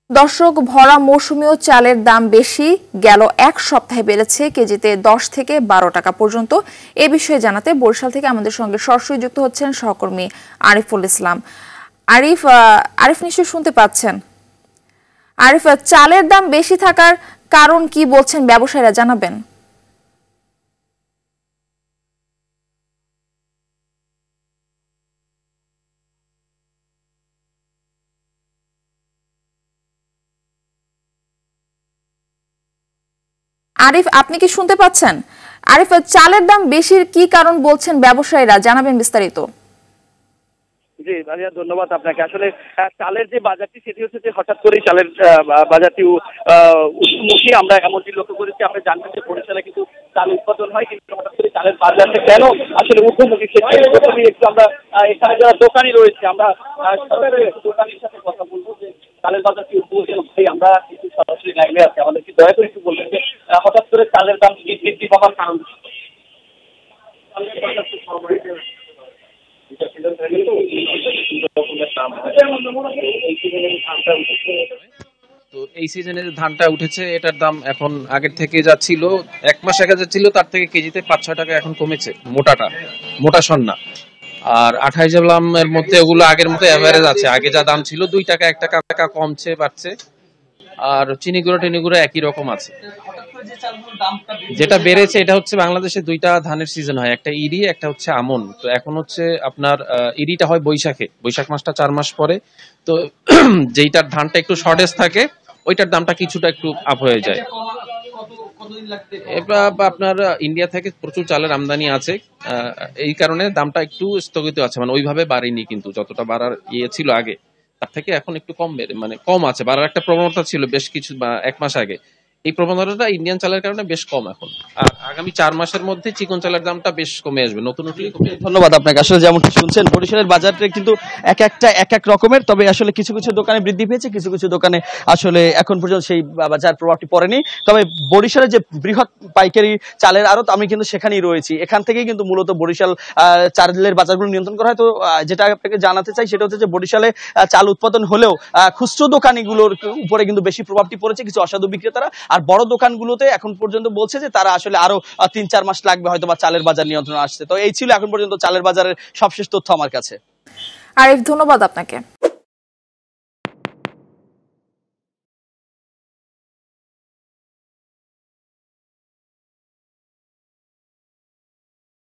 দর্শক, ভরা মৌসুমীয় চালের দাম বেশি, গেল এক সপ্তাহে বেড়েছে কেজিতে 10 থেকে 12 টাকা পর্যন্ত। এ বিষয়ে জানাতে বরিশাল থেকে আমাদের সঙ্গে সরাসরি যুক্ত হচ্ছেন সহকর্মী আরিফুল ইসলাম। আরিফ নিশ্চয়ই শুনতে পাচ্ছেন। আরিফ, চালের দাম বেশি থাকার কারণ কি বলছেন ব্যবসায়ীরা, জানাবেন। আরিফ, আপনি কি শুনতে পাচ্ছেন? আরিফ, চালের দাম বেশির কি কারণ বলছেন ব্যবসায়ীরা, জানাবেন বিস্তারিত। জি ভাইয়া, ধন্যবাদ আপনাকে। আসলে চালের যে বাজারটি, সেটি হচ্ছে যে হঠাৎ করেই চালের বাজারটি ঊর্ধ্বমুখী। আমরা এমনটি লক্ষ্য করেছি। আমরা জানতে যে বরিশালে কিন্তু চাল উৎপাদন হয়, কিন্তু হঠাৎ করে চালের বাজারটা কেন আসলে ঊর্ধ্বমুখী, সেটা প্রথমেই একটু আমরা এখানে যারা দোকানি রয়েছে, আমরা দোকানির সাথে কথা বলবো যে চালের বাজারটি ঊর্ধ্বমুখী। ভাই, আমরা একটু সরাসরি লাইনে আছি, আমাদেরকে দয়া করে একটু বলবেন যে হঠাৎ করে চালের দাম বৃদ্ধি পাওয়ার কারণ। তো এই সিজনে ধানটা উঠেছে, এটার দাম এখন আগের থেকে যা ছিল, এক মাস আগে যা ছিল তার থেকে কেজিতে 5-6 টাকা এখন কমেছে। মোটা সন্না আর 28 গ্রামের মধ্যে ওগুলো আগের মতো এভারেজ আছে। আগে যা দাম ছিল 2 টাকা 1 টাকা কমছে বাড়ছে। আর চিনি গুঁড়ো একই রকম আছে। যেটা বেড়েছে এটা হচ্ছে বাংলাদেশে দুইটা ধানের সিজন হয়, একটা ইরি, একটা হচ্ছে আমন। তো এখন হচ্ছে আপনার ইরিটা হয় বৈশাখ মাসটা 4 মাস পরে। তো যেইটার ধানটা একটু শর্টেজ থাকে ওইটার দামটা কিছুটা একটু আপ হয়ে যায়। আপনার ইন্ডিয়া থেকে প্রচুর চালের আমদানি আছে, এই কারণে দামটা একটু স্থগিত আছে, মানে ওইভাবে বাড়েনি, কিন্তু যতটা বাড়ার ছিল আগে তার থেকে এখন একটু কম আছে। বাড়ার একটা প্রবণতা ছিল বেশ কিছু 1 মাস আগে। এই প্রবণতাটা ইন্ডিয়ান চালের কারণে বেশ কম এখন। আর আগামী 4 মাসের মধ্যে চিকন চালের দামটা বেশ কমে আসবে, নতুন উঠলেই কমে আসবে। ধন্যবাদ আপনাকে। আসলে যেমনটি শুনছেন, বরিশালের বাজারটা কিন্তু এক এক রকমের। তবে আসলে কিছু কিছু দোকানে বৃদ্ধি পেয়েছে, কিছু কিছু দোকানে আসলে এখন পর্যন্ত সেই বাজার প্রভাবটি পড়েনি। তবে বরিশালের যে বৃহৎ পাইকারি চালের আড়ত, আমি কিন্তু সেখানেই রয়েছি। এখান থেকেই কিন্তু মূলত বরিশাল চালের বাজারগুলো নিয়ন্ত্রণ করা হয়। তো যেটা আপনাকে জানাতে চাই সেটা হচ্ছে যে বরিশালে চাল উৎপাদন হলেও খুচরো দোকানিগুলোর উপরে কিন্তু বেশি প্রভাবটি পড়েছে কিছু অসাধু বিক্রেতারা। আর বড় দোকানগুলোতে এখন পর্যন্ত বলছে যে তারা আসলে আরো 3-4 মাস লাগবে হয়তো বা চালের বাজার নিয়ন্ত্রণে আসছে। তো এই ছিল এখন পর্যন্ত চালের বাজারের সবশেষ তথ্য আমার কাছে। আরিফ, ধন্যবাদ আপনাকে।